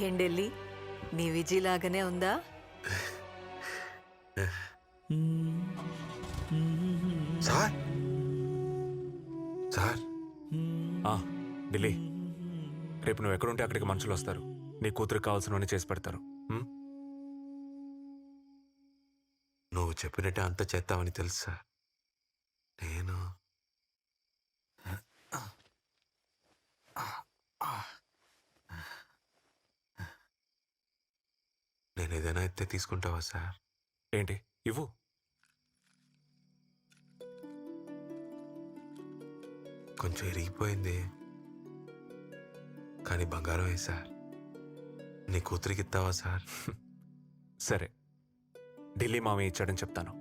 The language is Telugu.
ఏం ఢిల్లీ, నీ విజయలాగానే ఉందా? సార్ సార్ ఢిల్లీ, రేపు నువ్వు ఎక్కడుంటే అక్కడికి మనుషులు వస్తారు. నీ కూతురికి కావాల్సినవన్నీ చేసి పెడతారు. నువ్వు చెప్పినట్టే అంత చేస్తావని తెలుసు సార్. నేను ఏదైనా అయితే తీసుకుంటావా సార్? ఏంటి ఇవ్వు. కొంచెం ఇరిగిపోయింది కానీ బంగారమే సార్. నీ కూతురికి ఇస్తావా సార్? సరే, ఢిల్లీ మామయ్య ఇచ్చాడని చెప్తాను.